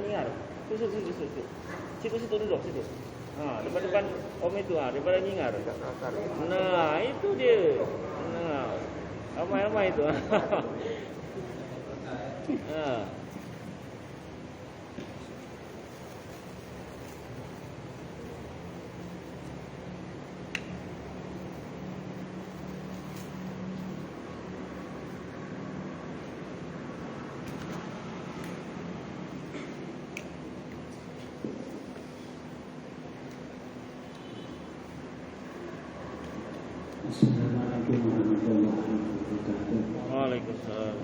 nyingar. Situ. Situ duduk situ. Depan om itu, daripada nyingar. Nah, itu dia. Nah, ramai itu. Assalamualaikum warahmatullahi wabarakatuh. Waalaikumsalam.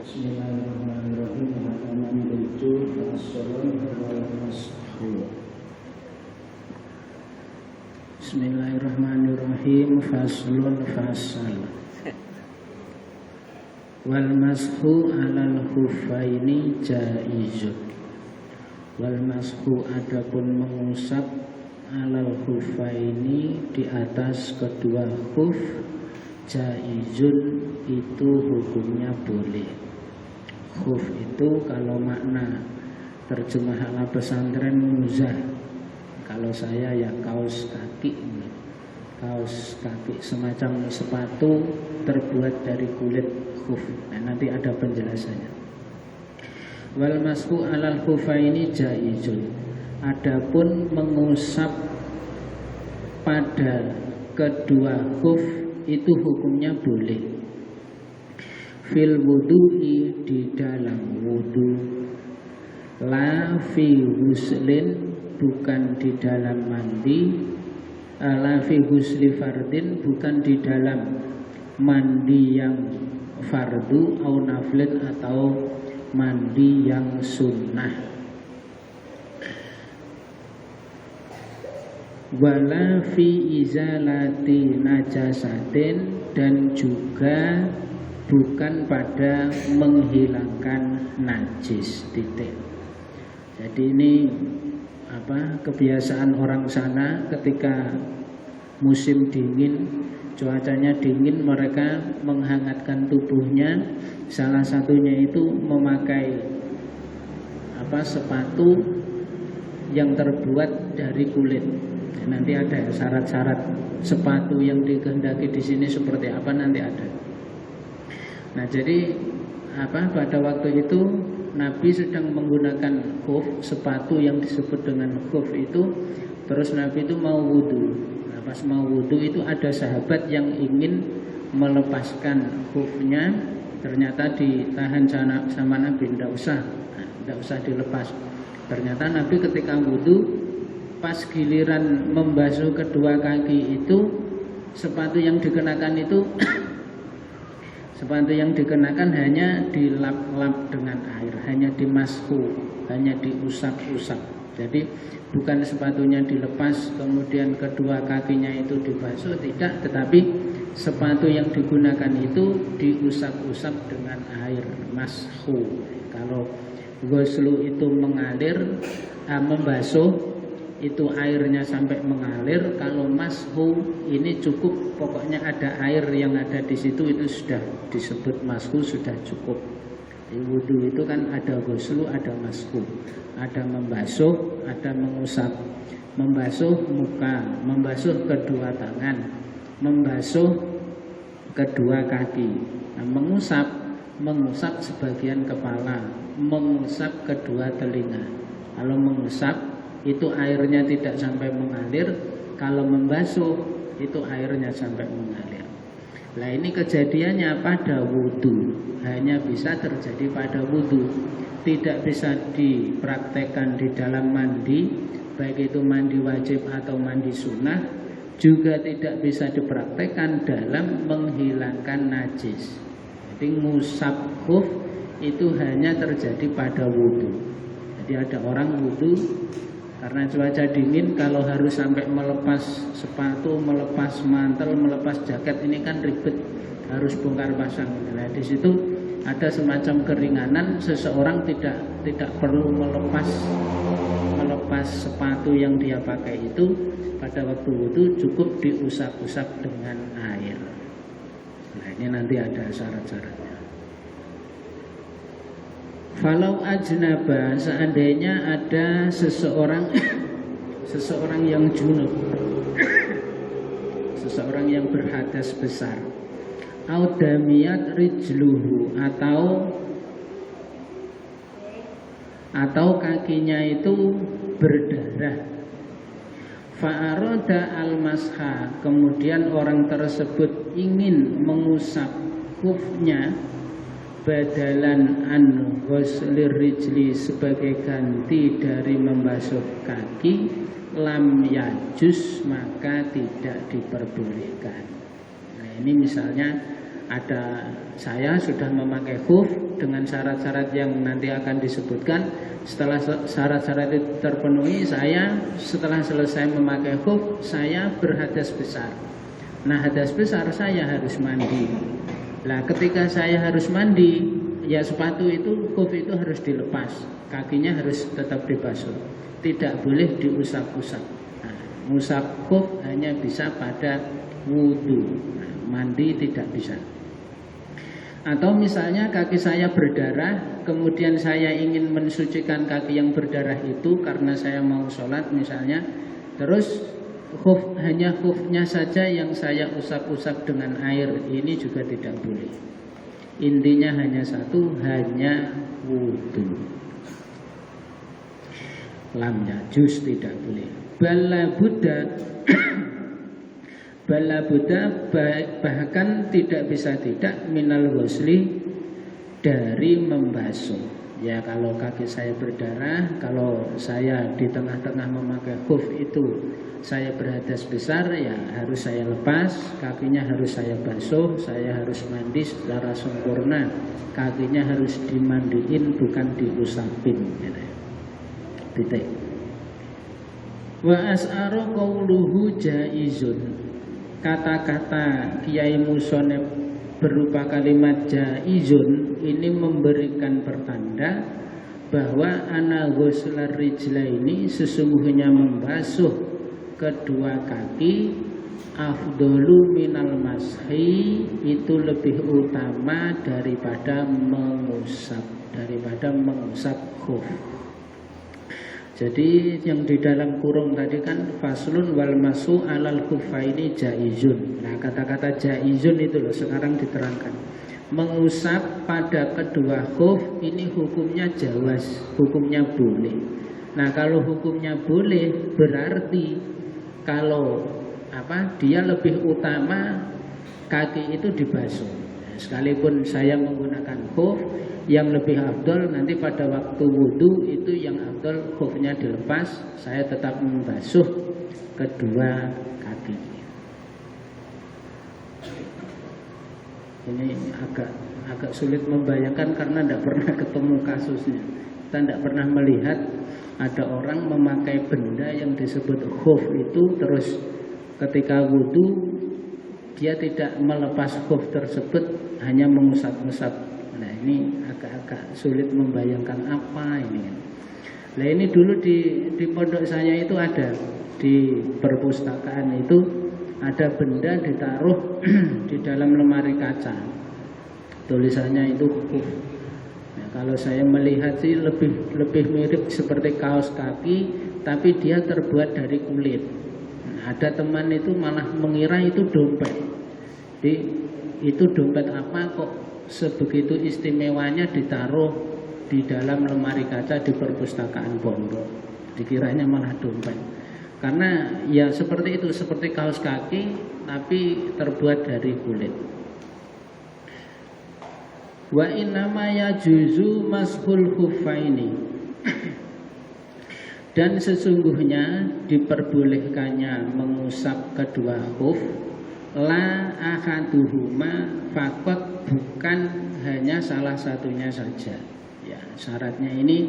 Bismillahirrahmanirrahim. Halaman 7 As-Salam wal Mashu. Bismillahirrahmanirrahim. Faslun fasal. Wal mashu alal khuffaini jaizun. Wal mashu adapun mengusap alal khuffaini di atas kedua khuf jaizun itu hukumnya boleh. Khuf itu kalau makna terjemah ala pesantren muzah. Kalau saya ya kaos kaki. Kaos kaki semacam sepatu terbuat dari kulit khuf. Nah, nanti ada penjelasannya. Wal mashu alal khufaini jaizun. Adapun mengusap pada kedua khuf itu hukumnya boleh. Fil wudu'i di dalam wudu, la fi huslin bukan di dalam mandi, la fi husli fardin bukan di dalam mandi yang fardu au naflin atau mandi yang sunnah. Wala fi izalati najasatin dan juga bukan pada menghilangkan najis titik. Jadi ini kebiasaan orang sana ketika musim dingin, cuacanya dingin, mereka menghangatkan tubuhnya. Salah satunya itu memakai sepatu yang terbuat dari kulit. Nanti ada syarat-syarat sepatu yang dikehendaki di sini seperti apa, nanti ada. Nah, jadi pada waktu itu Nabi sedang menggunakan khuf, sepatu yang disebut dengan khuf itu. Terus Nabi itu mau wudu. Nah, pas mau wudu itu ada sahabat yang ingin melepaskan khufnya, ternyata ditahan sama Nabi, tidak usah dilepas. Ternyata Nabi ketika wudu, pas giliran membasuh kedua kaki itu, sepatu yang dikenakan hanya dilap-lap dengan air, hanya dimasku, hanya diusap-usap. Jadi bukan sepatunya dilepas kemudian kedua kakinya itu dibasuh, tidak, tetapi sepatu yang digunakan itu diusap-usap dengan air, mashu. Kalau ghuslu itu mengalir, membasuh itu airnya sampai mengalir. Kalau mashu ini cukup, pokoknya ada air yang ada di situ, itu sudah disebut mashu, sudah cukup. Di wudu itu kan ada ghuslu, ada mashu, ada membasuh, ada mengusap. Membasuh muka, membasuh kedua tangan, membasuh kedua kaki. Nah, mengusap sebagian kepala, mengusap kedua telinga. Kalau mengusap itu airnya tidak sampai mengalir, kalau membasuh itu airnya sampai mengalir. Nah, ini kejadiannya pada wudu, hanya bisa terjadi pada wudu, tidak bisa dipraktekkan di dalam mandi, baik itu mandi wajib atau mandi sunnah, juga tidak bisa dipraktekkan dalam menghilangkan najis. Jadi ngusap khuf itu hanya terjadi pada wudu. Jadi ada orang wudu karena cuaca dingin, kalau harus sampai melepas sepatu, melepas mantel, melepas jaket, ini kan ribet, harus bongkar pasang. Nah, di situ ada semacam keringanan, seseorang tidak perlu melepas sepatu yang dia pakai itu pada waktu wudu, cukup diusap-usap dengan air. Nah, ini nanti ada syarat-syaratnya. Falau ajnaba, seandainya ada seseorang yang junub, seseorang yang berhadas besar, audamiyat rijluhu, atau kakinya itu berdarah, fa'aroda al-masha, kemudian orang tersebut ingin mengusap khufnya, badalan an ghuslir rijli, sebagai ganti dari membasuh kaki, lam yajus, maka tidak diperbolehkan. Nah, ini misalnya ada, saya sudah memakai khuf dengan syarat-syarat yang nanti akan disebutkan. Setelah syarat-syarat itu terpenuhi, saya setelah selesai memakai khuf, saya berhadas besar. Nah, hadas besar saya harus mandi. Nah, ketika saya harus mandi, ya sepatu itu, khuf itu harus dilepas, kakinya harus tetap dibasuh, tidak boleh diusap-usap. Nah, ngusap khuf hanya bisa pada wudu, nah, mandi tidak bisa. Atau misalnya kaki saya berdarah, kemudian saya ingin mensucikan kaki yang berdarah itu karena saya mau sholat misalnya, terus hanya khufnya saja yang saya usap-usap dengan air, ini juga tidak boleh. Intinya hanya satu, hanya wudu. Lam yajuz, tidak boleh. Bala Buddha bahkan tidak bisa tidak minal ghusli, dari membasuh. Ya, kalau kaki saya berdarah, kalau saya di tengah-tengah memakai khuf itu saya berhadas besar, ya harus saya lepas, kakinya harus saya basuh, saya harus mandi secara sempurna, kakinya harus dimandiin, bukan diusapin. Titik. Wa as'aru qawluhu jaizun, kata-kata Kiai Musoneb berupa kalimat jaizun ini memberikan pertanda bahwa ana ghuslar rijla ini sesungguhnya membasuh kedua kaki afdolu minal mashi, itu lebih utama daripada mengusap khuf. Jadi yang di dalam kurung tadi kan faslun wal masu alal khuffaini jaizun. Nah, kata-kata jaizun itu loh sekarang diterangkan. Mengusap pada kedua khuf ini hukumnya jawaz, hukumnya boleh. Nah, kalau hukumnya boleh berarti kalau dia lebih utama kaki itu dibasuh. Sekalipun saya menggunakan khuf, yang lebih afdol nanti pada waktu wudu itu yang afdol khufnya dilepas, saya tetap membasuh kedua kaki. Ini agak sulit membayangkan karena tidak pernah ketemu kasusnya. Kita tidak pernah melihat ada orang memakai benda yang disebut khuf itu, terus ketika wudu dia tidak melepas khuf tersebut, hanya mengusap-usap. Nah, ini agak sulit membayangkan apa ini. Nah, ini dulu di pondok saya itu ada, di perpustakaan itu ada benda ditaruh di dalam lemari kaca, tulisannya itu khuf. Nah, kalau saya melihat sih lebih mirip seperti kaos kaki, tapi dia terbuat dari kulit. Nah, ada teman itu malah mengira itu dompet. Itu dompet apa kok sebegitu istimewanya ditaruh di dalam lemari kaca di perpustakaan pondok, dikiranya malah dompet. Karena ya seperti itu, seperti kaos kaki tapi terbuat dari kulit. Wa innama yajuzu mashul khuffaini, dan sesungguhnya diperbolehkannya mengusap kedua khuf, la ahaduhuma fakot, bukan hanya salah satunya saja. Ya, syaratnya ini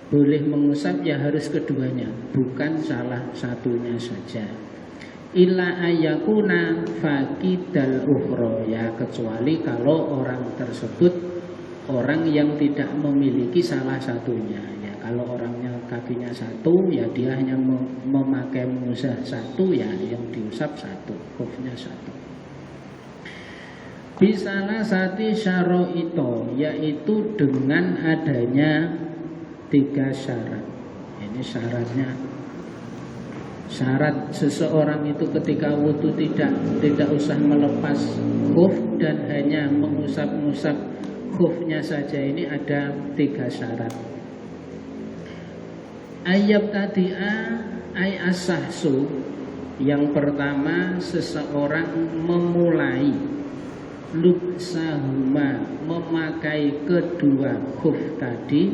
boleh mengusap ya harus keduanya, bukan salah satunya saja. Illa ayakuna fakidal ukhra, ya kecuali kalau orang tersebut orang yang tidak memiliki salah satunya. Ya kalau orangnya kakinya satu, ya dia hanya memakai mengusap satu, ya yang diusap satu, khufnya satu. Bisalah sati syaraito, yaitu dengan adanya 3 syarat. Ini syaratnya. Syarat seseorang itu ketika wudu tidak usah melepas khuf dan hanya mengusap-ngusap khufnya saja, ini ada 3 syarat. Ayat tadi'a ay asahsu, yang pertama seseorang memulai lubsahuma, memakai kedua khuf tadi,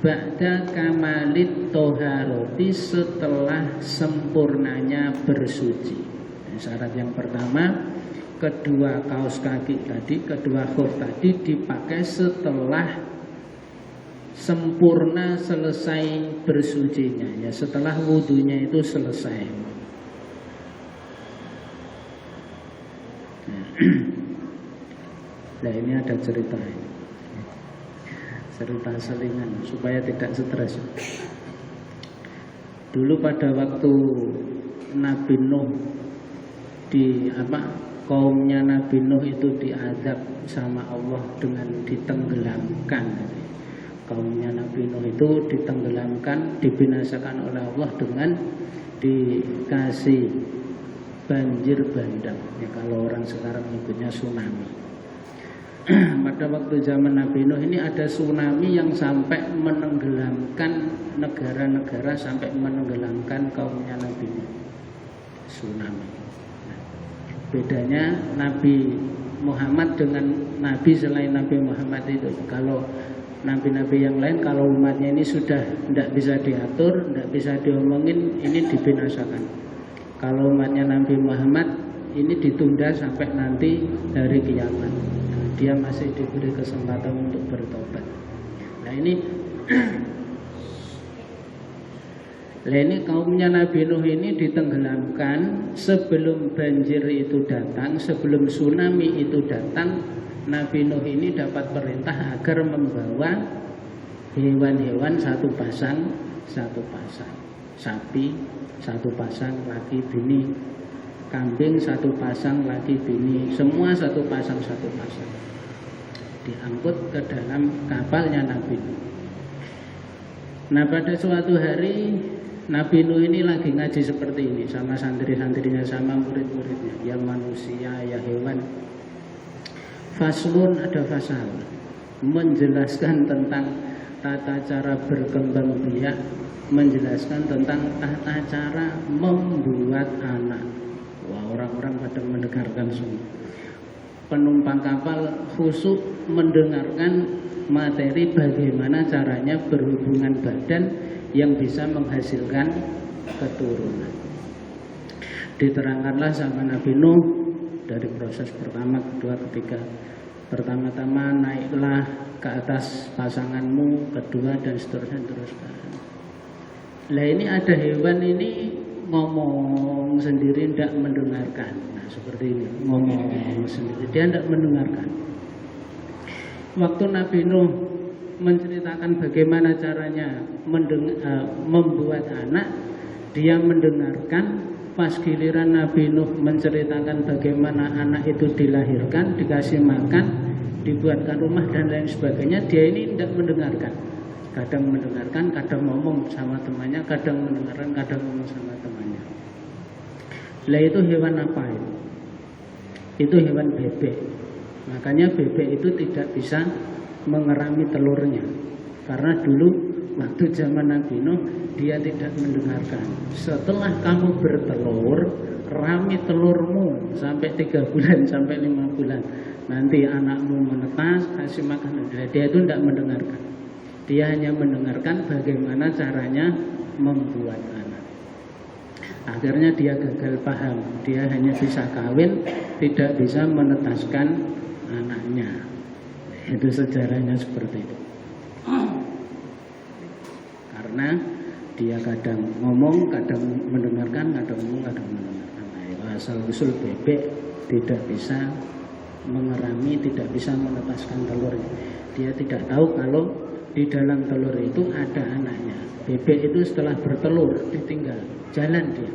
ba'da kamalit toharoti, setelah sempurnanya bersuci. Syarat yang pertama, kedua kaos kaki tadi, kedua khuf tadi dipakai setelah sempurna selesai bersucinya, ya setelah wudunya itu selesai. Nah ini ada cerita selingan supaya tidak stres. Dulu pada waktu Nabi Nuh kaumnya Nabi Nuh itu diazab sama Allah dengan ditenggelamkan. Kaumnya Nabi Nuh itu ditenggelamkan, dibinasakan oleh Allah dengan dikasih banjir bandang. Ya, kalau orang sekarang nyebutnya tsunami. Pada waktu zaman Nabi Nuh ini ada tsunami yang sampai menenggelamkan negara-negara, sampai menenggelamkan kaumnya Nabi Nuh. Tsunami. Bedanya Nabi Muhammad dengan Nabi selain Nabi Muhammad itu, kalau Nabi-Nabi yang lain kalau umatnya ini sudah tidak bisa diatur, tidak bisa diomongin, ini dibinasakan. Kalau umatnya Nabi Muhammad ini ditunda sampai nanti hari kiamat. Dia masih diberi kesempatan untuk bertobat. Nah ini kaumnya Nabi Nuh ini ditenggelamkan sebelum banjir itu datang, sebelum tsunami itu datang. Nabi Nuh ini dapat perintah agar membawa hewan-hewan satu pasang, sapi satu pasang laki bini, kambing satu pasang laki bini, semua satu pasang, diangkut ke dalam kapalnya Nabi Nuh. Nah pada suatu hari Nabi Nuh ini lagi ngaji seperti ini sama santri-santrinya, sama murid-muridnya, ya manusia, ya hewan. Faslun, ada fasal menjelaskan tentang tata cara berkembang biak, menjelaskan tentang tata cara membuat anak. Wah, orang-orang pada mendengarkan semua. Penumpang kapal khusyuk mendengarkan materi bagaimana caranya berhubungan badan yang bisa menghasilkan keturunan. Diterangkanlah sama Nabi Nuh dari proses pertama, kedua, ketiga. Pertama-tama naiklah ke atas pasanganmu, kedua dan seterusnya. Lah ini ada hewan ini ngomong sendiri, tidak mendengarkan. Nah seperti ini, ngomong sendiri, dia tidak mendengarkan. Waktu Nabi Nuh menceritakan bagaimana caranya membuat anak, dia mendengarkan. Pas giliran Nabi Nuh menceritakan bagaimana anak itu dilahirkan, dikasih makan, dibuatkan rumah dan lain sebagainya, dia ini tidak mendengarkan. Kadang mendengarkan, kadang ngomong sama temannya, kadang mendengarkan, kadang ngomong sama temannya. Lah itu hewan apa itu? Itu hewan bebek. Makanya bebek itu tidak bisa mengerami telurnya. Karena dulu waktu zaman Nabi Nuh dia tidak mendengarkan. Setelah kamu bertelur, rami telurmu sampai 3 bulan, sampai 5 bulan. Nanti anakmu menetas, kasih makan. Dia itu tidak mendengarkan. Dia hanya mendengarkan bagaimana caranya membuat anak. Akhirnya dia gagal paham. Dia hanya bisa kawin tidak bisa menetaskan anaknya. Itu sejarahnya seperti itu. Karena dia kadang ngomong, kadang mendengarkan, kadang ngomong, kadang mendengarkan. Nah, asal usul bebek tidak bisa mengerami, tidak bisa menetaskan telurnya. Dia tidak tahu kalau di dalam telur itu ada anaknya. Bebek itu setelah bertelur ditinggal, jalan dia.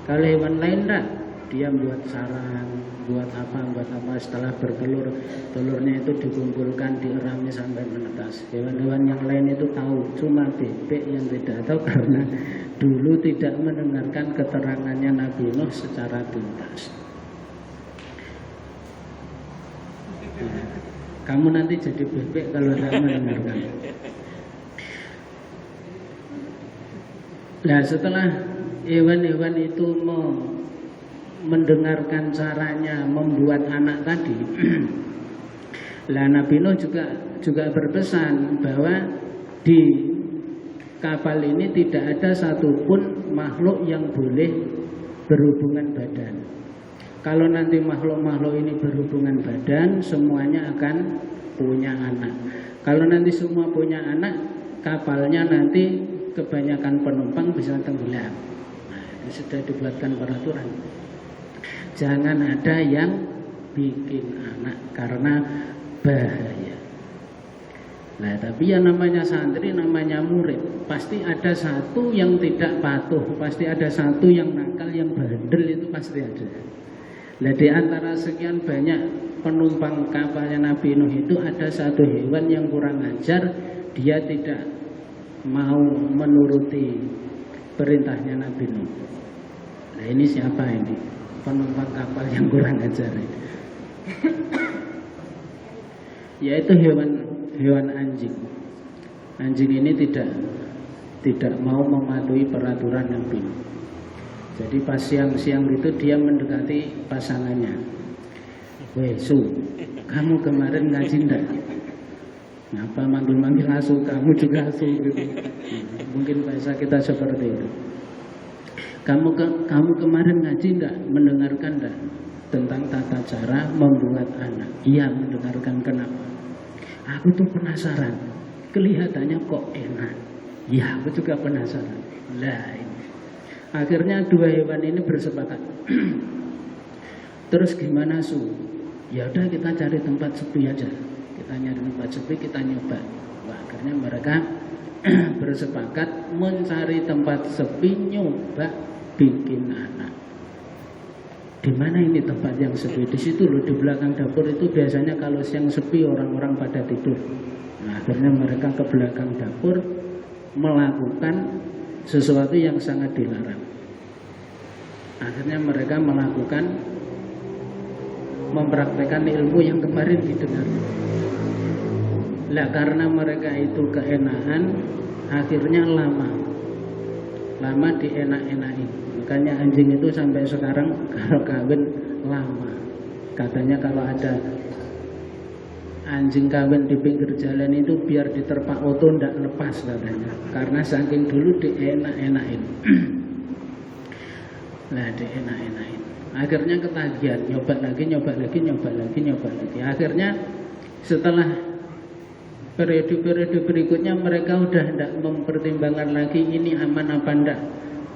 Kalau hewan lain enggak, dia buat sarang, buat apa, setelah bertelur, telurnya itu dikumpulkan, dierami sampai menetas. Hewan-hewan yang lain itu tahu, cuma bebek yang tidak tahu karena dulu tidak mendengarkan keterangannya Nabi Nuh secara tuntas. Nah, kamu nanti jadi bebek kalau tidak mendengarkan. Nah, setelah hewan-hewan itu mendengarkan caranya membuat anak tadi, lah Nabi Nuh juga berpesan bahwa di kapal ini tidak ada satupun makhluk yang boleh berhubungan badan. Kalau nanti makhluk-makhluk ini berhubungan badan, semuanya akan punya anak. Kalau nanti semua punya anak, kapalnya nanti kebanyakan penumpang bisa tenggelam. Nah, ini sudah dibuatkan peraturan. Jangan ada yang bikin anak karena bahaya. Nah, tapi yang namanya santri, namanya murid, pasti ada satu yang tidak patuh, pasti ada satu yang nakal, yang bandel, itu pasti ada. Nah, di antara sekian banyak penumpang kapalnya Nabi Nuh itu ada satu hewan yang kurang ajar, dia tidak mau menuruti perintahnya Nabi Nuh. Nah, ini siapa ini? Penumpang kapal yang kurang ajar ini. Yaitu hewan anjing. Anjing ini tidak mau mematuhi peraturan Nabi Nuh. Jadi pas siang-siang itu dia mendekati pasangannya. Weh Su, kamu kemarin ngaji enggak? Ngapa manggil-manggil asu, kamu juga asu gitu. Mungkin bahasa kita seperti itu. Kamu kemarin ngaji enggak? Mendengarkan enggak tentang tata cara membuat anak? Iya, mendengarkan. Kenapa? Aku tuh penasaran. Kelihatannya kok enak. Ya, aku juga penasaran. Lah ini. Akhirnya dua hewan ini bersepakat. Terus gimana Su? Ya udah kita cari tempat sepi aja. Kita nyari tempat sepi, kita nyoba. Wah, akhirnya mereka bersepakat mencari tempat sepi, nyoba bikin anak. Di mana ini tempat yang sepi? Di situ loh, di belakang dapur itu biasanya kalau siang sepi orang-orang pada tidur. Nah, akhirnya mereka ke belakang dapur melakukan sesuatu yang sangat dilarang. Akhirnya mereka mempraktekkan ilmu yang kemarin didengar. Lah karena mereka itu keenaan, akhirnya lama dienak-enakin. Makanya anjing itu sampai sekarang kalau kawin lama. Katanya kalau ada anjing kawin di pinggir jalan itu biar diterpa oto ndak lepas katanya. Karena saking dulu dienak-enakin. Nah, dienak-enakin. Akhirnya ketagihan, nyoba lagi. Akhirnya setelah periode-periode berikutnya mereka udah tidak mempertimbangkan lagi ini aman apa enggak.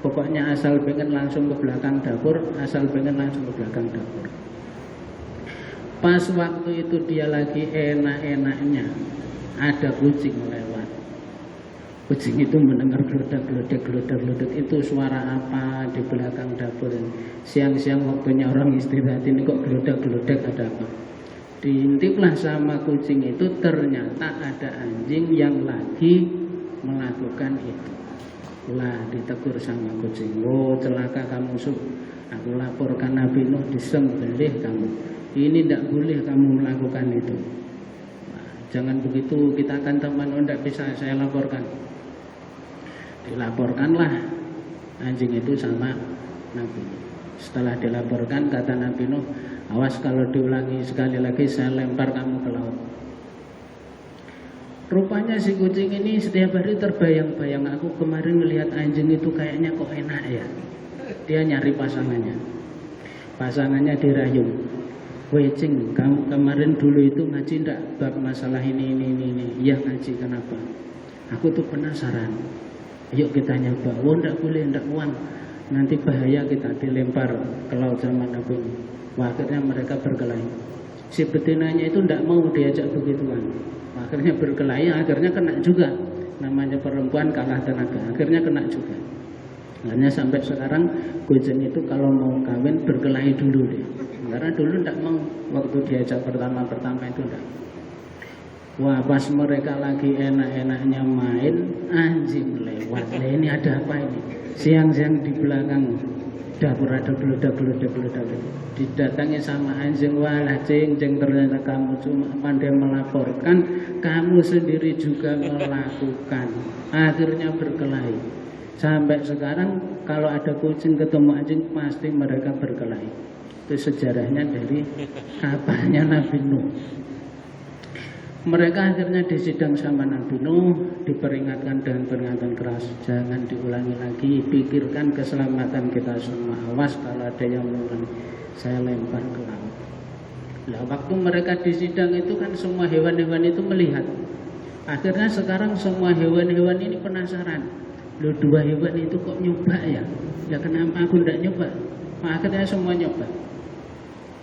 Pokoknya asal pengen langsung ke belakang dapur. Pas waktu itu dia lagi enak-enaknya, ada kucing lewat. Kucing itu mendengar gelodak itu suara apa di belakang dapur. Siang-siang waktunya orang istirahat ini kok gelodak ada apa. Diintiplah sama kucing itu, ternyata ada anjing yang lagi melakukan itu. Lah ditegur sama kucing, oh celaka kamu Su, aku laporkan Nabi Nuh disembelih kamu. Ini tidak boleh kamu melakukan itu. Nah, jangan begitu, kita akan teman, oh tidak bisa, saya laporkan. Dilaporkanlah anjing itu sama Nabi Nuh. Setelah dilaporkan, kata Nabi Nuh, awas kalau diulangi sekali lagi saya lempar kamu ke laut. Rupanya si kucing ini setiap hari terbayang-bayang, aku kemarin melihat anjing itu kayaknya kok enak ya. Dia nyari pasangannya dirayung. Wecing, kamu kemarin dulu itu ngaji ndak bab masalah ini. Iya ngaji, kenapa? Aku tuh penasaran. Yuk kita nyoba. Oh ndak boleh, ndak uang. Nanti bahaya kita dilempar ke laut zaman Nabi. Wah, akhirnya mereka berkelahi. Si betinanya itu ndak mau diajak begituan. Akhirnya berkelahi, akhirnya kena juga. Namanya perempuan kalah tenaga, akhirnya kena juga. Hanya sampai sekarang Gojen itu kalau mau kawin berkelahi dulu deh. Karena dulu ndak mau, waktu diajak pertama itu ndak. Wah, pas mereka lagi enak-enaknya main, anjing lewat. Nah, ini ada apa ini? Siang-siang di belakang dapur ada geledak. Didatangi sama anjing, walah cing ternyata kamu cuma pandai melaporkan, kamu sendiri juga melakukan. Akhirnya berkelahi. Sampai sekarang kalau ada kucing ketemu anjing pasti mereka berkelahi. Itu sejarahnya dari kapalnya Nabi Nuh. Mereka akhirnya disidang sama Nabi Nuh, diperingatkan dengan peringatan keras, jangan diulangi lagi, pikirkan keselamatan kita semua. Awas kalau ada yang mengulangi, saya lempar ke laut. Nah, waktu mereka disidang itu kan semua hewan-hewan itu melihat. Akhirnya sekarang semua hewan-hewan ini penasaran. Loh, 2 hewan itu kok nyoba ya? Ya kenapa aku tidak nyoba? Nah, akhirnya semua nyoba.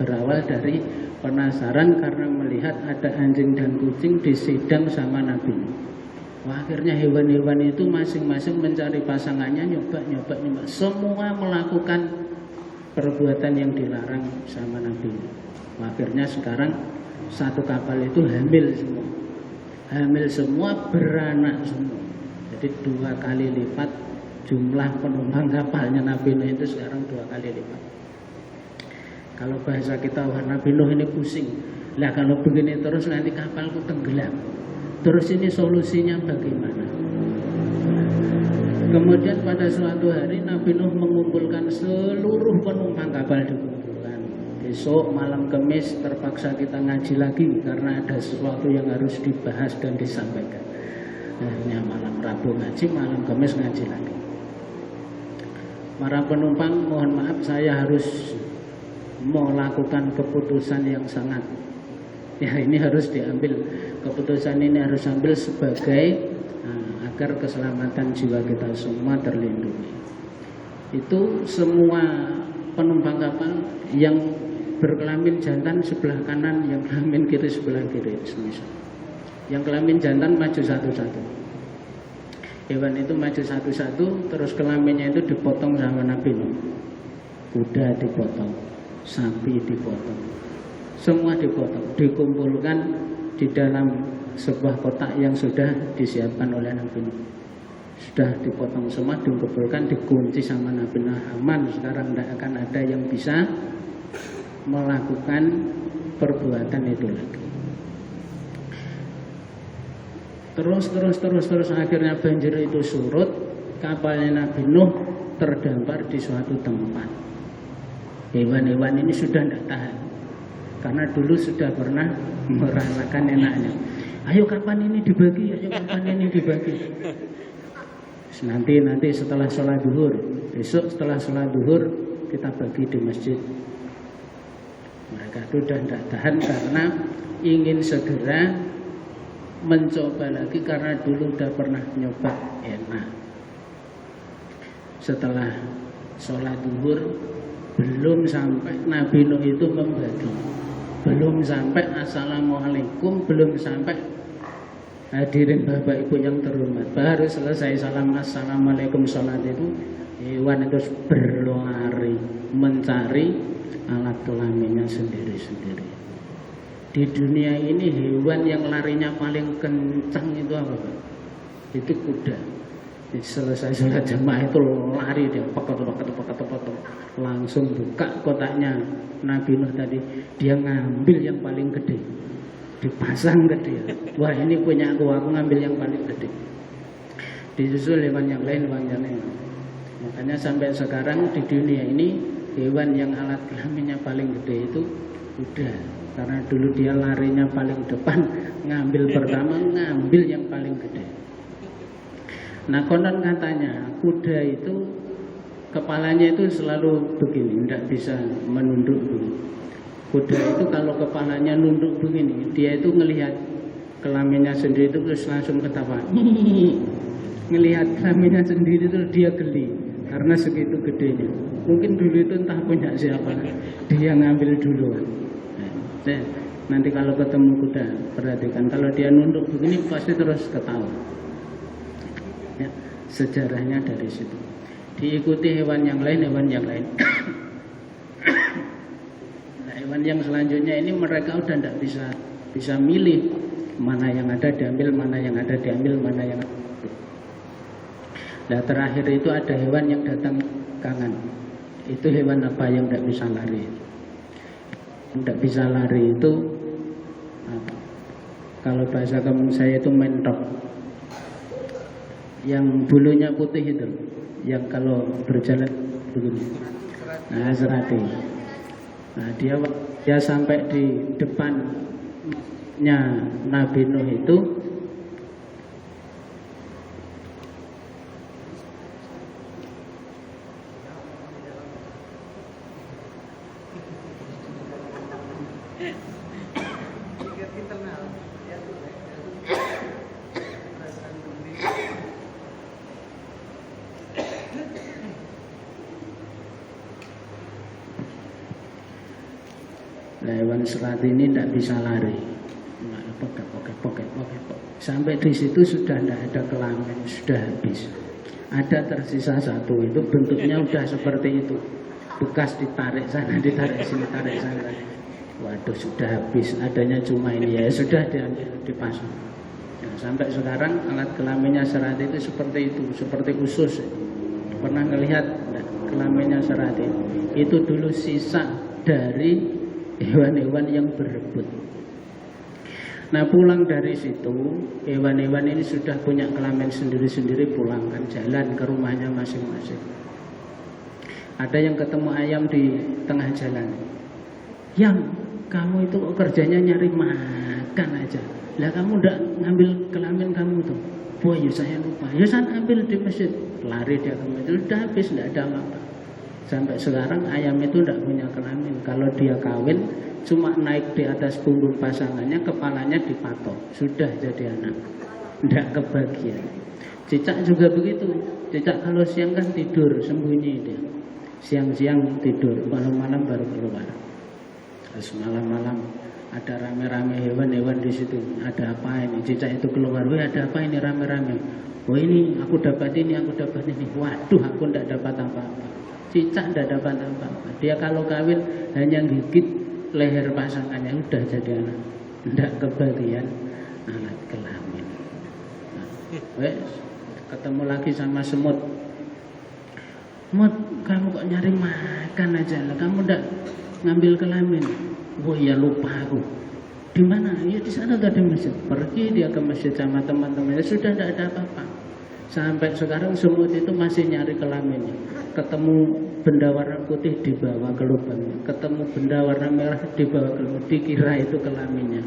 Berawal dari penasaran karena melihat ada anjing dan kucing disidang sama Nabi. Wah, akhirnya hewan-hewan itu masing-masing mencari pasangannya, nyoba. Semua melakukan perbuatan yang dilarang sama Nabi. Wah, akhirnya sekarang satu kapal itu hamil semua, beranak semua. Jadi 2 kali lipat jumlah penumpang kapalnya Nabi Nuh itu sekarang 2 kali lipat. Kalau bahasa kita, wah Nabi Nuh ini pusing. Lah kalau begini terus nanti kapalku tenggelam. Terus ini solusinya bagaimana? Kemudian pada suatu hari Nabi Nuh mengumpulkan seluruh penumpang kapal dikumpulkan. Besok malam Kamis terpaksa kita ngaji lagi karena ada sesuatu yang harus dibahas dan disampaikan. Akhirnya malam Rabu ngaji, malam Kamis ngaji lagi. Para penumpang, mohon maaf saya harus melakukan keputusan yang sangat, ya ini harus diambil, keputusan ini harus ambil sebagai agar keselamatan jiwa kita semua terlindungi. Itu semua penumpang kapal yang berkelamin jantan sebelah kanan, yang kelamin kiri sebelah kiri. Yang kelamin jantan maju satu-satu. Hewan itu maju satu-satu, terus kelaminnya itu dipotong sama Nabi Nuh. Kuda dipotong, sapi dipotong, semua dipotong, dikumpulkan di dalam sebuah kotak yang sudah disiapkan oleh Nabi Nuh. Sudah dipotong semua, dikumpulkan, dikunci sama Nabi Nuh. Aman, sekarang tidak akan ada yang bisa melakukan perbuatan itu lagi. Terus akhirnya banjir itu surut, kapalnya Nabi Nuh terdampar di suatu tempat. Hewan-hewan ini sudah tidak tahan, karena dulu sudah pernah merasakan enaknya. Ayo kapan ini dibagi, Nanti setelah sholat duhur, besok setelah sholat duhur kita bagi di masjid. Mereka sudah tidak tahan karena ingin segera mencoba lagi karena dulu sudah pernah nyoba enak. Setelah sholat duhur belum sampai Nabi Nuh itu membagi, belum sampai assalamualaikum, belum sampai hadirin bapak ibu yang terhormat, baru selesai salam assalamualaikum sholat itu hewan itu berlari mencari alat kelaminnya sendiri-sendiri. Di dunia ini hewan yang larinya paling kencang itu apa Pak? Itu kuda. Jadi selesai sholat jamaah itu lari dia pekot, langsung buka kotaknya Nabi Nuh tadi, dia ngambil yang paling gede, dipasang ke dia. Wah ini punya aku ngambil yang paling gede. Disusul hewan yang lain. Makanya sampai sekarang di dunia ini hewan yang alat kelaminnya paling gede itu kuda. Karena dulu dia larinya paling depan, ngambil pertama, ngambil yang paling gede. Nah konon katanya kuda itu kepalanya itu selalu begini, tidak bisa menunduk dulu. Kuda itu kalau kepalanya nunduk begini, dia itu ngelihat kelaminnya sendiri itu terus langsung ketawa. Ngelihat kelaminnya sendiri itu dia geli karena segitu gedenya. Mungkin dulu itu entah punya siapa, dia ngambil duluan. Nah, nanti kalau ketemu kuda, perhatikan kalau dia nunduk begini pasti terus ketawa. Ya, sejarahnya dari situ. Diikuti hewan yang lain. Nah, hewan yang selanjutnya ini mereka udah tidak bisa milih mana yang ada diambil, mana yang ada diambil, mana yang ada. Nah, terakhir itu ada hewan yang datang kangen. Itu hewan apa yang tidak bisa lari? Tidak bisa lari itu apa? Kalau bahasa kampung saya itu mentok. Yang bulunya putih itu, yang kalau berjalan begini. Nah, serati. Nah, dia sampai di depannya Nabi Nuh itu hewan serat ini tidak bisa lari, pokok. Sampai di situ sudah tidak ada kelamin, sudah habis. Ada tersisa satu, itu bentuknya udah seperti itu, bekas ditarik sana, ditarik sini, tarik sana. Waduh, sudah habis, adanya cuma ini, ya sudah diambil, dipasang. Nah, sampai sekarang alat kelaminnya serat itu seperti itu, seperti usus. Pernah ngelihat kelaminnya serat itu dulu sisa dari hewan-hewan yang berebut. Nah, pulang dari situ, hewan-hewan ini sudah punya kelamin sendiri-sendiri, pulangkan jalan ke rumahnya masing-masing. Ada yang ketemu ayam di tengah jalan. Yang kamu itu kerjanya nyari makan aja. Lah kamu ndak ngambil kelamin kamu tuh. Wah, ya saya lupa. Ya saya ambil di masjid. Lari dia ke masjid, udah habis, ndak ada apa-apa. Sampai sekarang ayam itu tidak punya kelamin. Kalau dia kawin cuma naik di atas punggung pasangannya, kepalanya dipatok, sudah jadi anak, tidak kebagian. Cicak juga begitu. Cicak kalau siang kan tidur sembunyi dia, siang-siang tidur, malam-malam baru keluar. Terus malam-malam ada rame-rame hewan-hewan di situ. Ada apa ini? Cicak itu keluar. Wih, ada apa ini rame-rame? Oh, ini aku dapat ini, aku dapat ini. Waduh, aku tidak dapat apa-apa. Cicak tidak dapat apa-apa. Dia kalau kawin hanya gigit leher pasangannya, udah jadi anak, tidak kebagian alat kelamin. Nah, ketemu lagi sama semut. Mut, kamu kok nyari makan aja lah, kamu tidak ngambil kelamin. Wah, ya lupa aku. Di mana? Ya di sana tadi masjid. Pergi dia ke masjid sama teman-temannya, sudah tidak ada apa-apa. Sampai sekarang semut itu masih nyari kelaminnya. Ketemu benda warna putih dibawa ke lubangnya, ketemu benda warna merah dibawa ke lubang, dikira itu kelaminnya.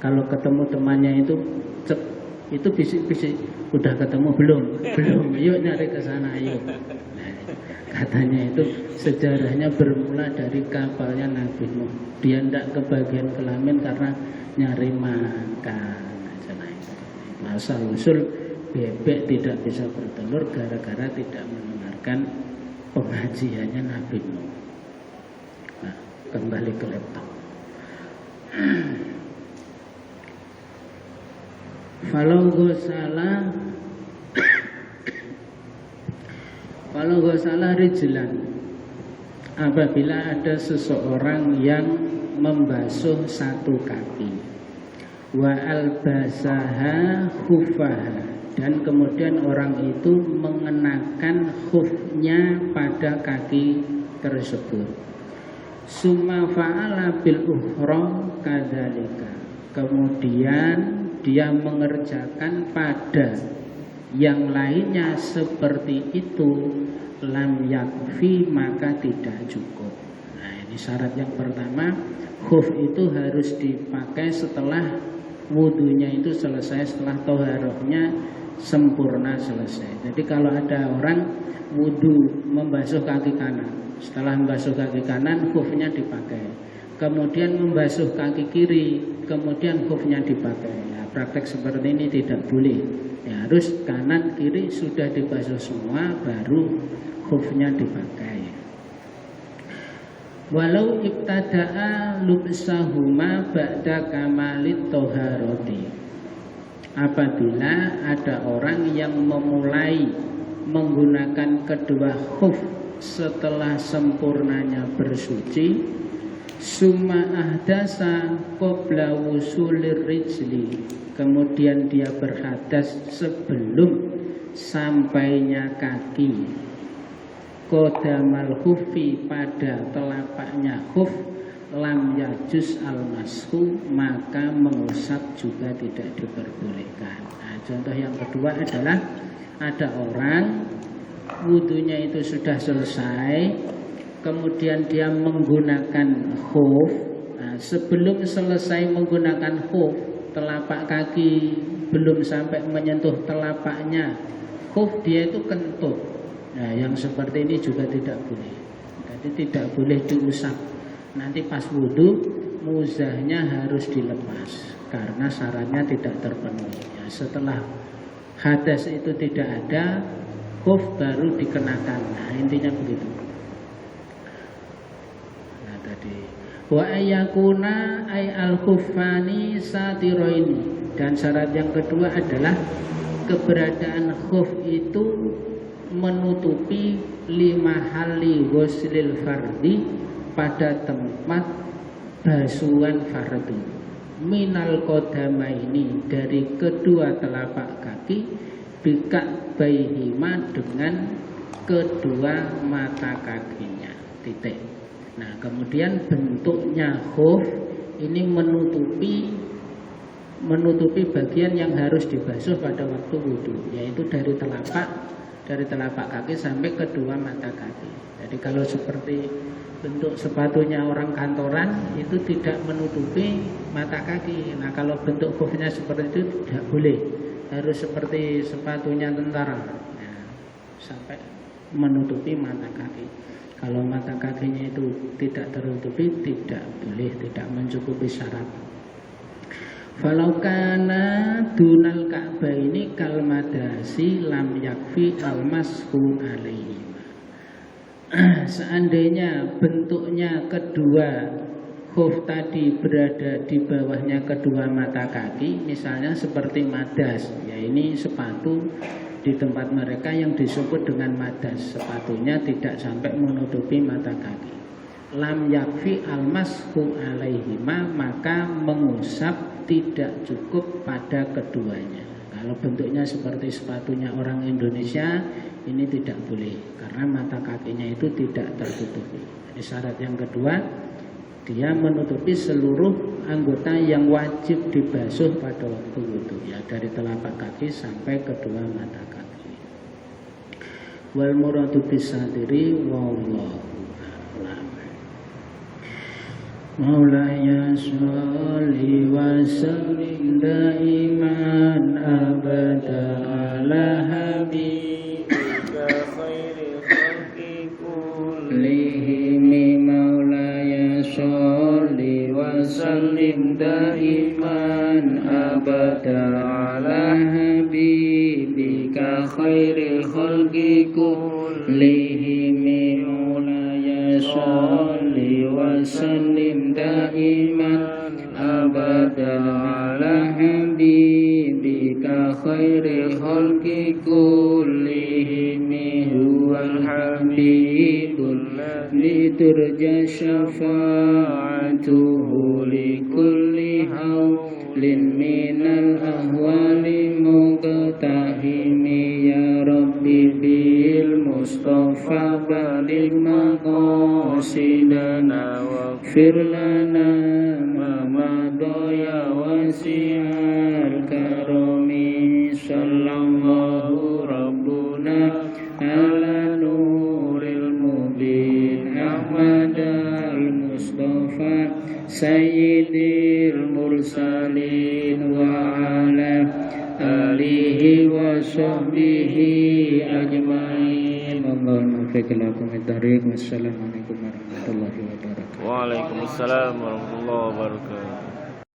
Kalau ketemu temannya itu cek, itu bisik-bisik, udah ketemu belum, yuk nyari ke sana, ayo. Nah, katanya itu sejarahnya bermula dari kapalnya Nabi Nuh. Dia tidak kebagian kelamin karena nyari makan. Asal usul bebek tidak bisa bertelur gara-gara tidak mendengarkan pengajiannya Nabi Nuh. Nah, kembali ke laptop. Kalau salah rijlan, apabila ada seseorang yang membasuh satu kaki, wa albasaha khuffaha, dan kemudian orang itu mengenakan khufnya pada kaki tersebut. Summa fa'ala bil ukhra kadzalika, kemudian dia mengerjakan pada yang lainnya seperti itu, lam yakfi, maka tidak cukup. Nah, ini syarat yang pertama, khuf itu harus dipakai setelah wudunya itu selesai, setelah toharohnya sempurna selesai. Jadi kalau ada orang wudu membasuh kaki kanan, setelah membasuh kaki kanan khufnya dipakai. kemudian membasuh kaki kiri, kemudian khufnya dipakai. Nah, praktek seperti ini tidak boleh. Ya, harus kanan kiri sudah dibasuh semua, baru khufnya dipakai. Walau ibtada'a lubsahuma ba'da kamalit toharoti, apabila ada orang yang memulai menggunakan kedua khuf setelah sempurnanya bersuci, summa ahdasa qabla wusulir rijli, kemudian dia berhadas sebelum sampainya kaki kodamal khufi, pada telapaknya khuf, lam yajuz al-mashu, maka mengusap juga tidak diperbolehkan. Nah, contoh yang kedua adalah ada orang wudunya itu sudah selesai, kemudian dia menggunakan khuf. Nah, sebelum selesai menggunakan khuf, telapak kaki belum sampai menyentuh telapaknya khuf, dia itu kentut. Nah, yang seperti ini juga tidak boleh. Jadi tidak boleh diusap. Nanti pas wudu muzahnya harus dilepas karena syaratnya tidak terpenuhi. Ya, setelah hadas itu tidak ada, khuf baru dikenakan. Nah, intinya begitu. Nah, tadi wa ayyakuna ay al-khuffani satiroini, dan syarat yang kedua adalah keberadaan khuf itu menutupi 5 hali ghuslil fardi, pada tempat basuhan fardu, minal qadamaini, dari kedua telapak kaki, bika baihima, dengan kedua mata kakinya, titik. Nah, kemudian bentuknya khuf ini menutupi bagian yang harus dibasuh pada waktu wudu, yaitu dari telapak kaki sampai kedua mata kaki. Jadi kalau seperti bentuk sepatunya orang kantoran itu tidak menutupi mata kaki. Nah, kalau bentuk khufnya seperti itu tidak boleh, harus seperti sepatunya tentara. Nah, sampai menutupi mata kaki. Kalau mata kakinya itu tidak tertutupi, tidak boleh, tidak mencukupi syarat. Falau kana dunal ka'baini kal madasi lam yakfi al-mashu alaihi. Seandainya bentuknya kedua khuf tadi berada di bawahnya kedua mata kaki, misalnya seperti madas, ya ini sepatu di tempat mereka yang disebut dengan madas, sepatunya tidak sampai menutupi mata kaki, lam yakfi al-mashu alaihima, maka mengusap tidak cukup pada keduanya. Kalau bentuknya seperti sepatunya orang Indonesia, ini tidak boleh karena mata kakinya itu tidak tertutupi. Jadi syarat yang kedua, dia menutupi seluruh anggota yang wajib dibasuh pada waktu wudu, ya dari telapak kaki sampai kedua mata kaki. Wal muradu bisadiri wallahu a'lam. Maulaya sholli wa sallim daiman abada ala habibika khairil khalqi kullihim. Maulaya sholli wa sallim daiman abada ala habibika khairil khalqi kullihim. Maulaya sholli wa sallim daiman abada ala habibika khairil khalqi kullihim. Huwal habibul ladzi turja syafa'atuhu likulli hawlin minal ahwali muqtahimi. Ya Rabbi bil Mustafa baligh maqasidana waghfir lana ma madha ya wasi'al karami. Sallallahu rabbuna ala nuril mubin Ahmadal Mustafa sayyidil mursalin wa ala alihi wa sahbihi ajma'in. Allahumma fiqh lakum at-tariq. Wassalamualaikum warahmatullahi wabarakatuh. Waalaikumsalam warahmatullahi wabarakatuh.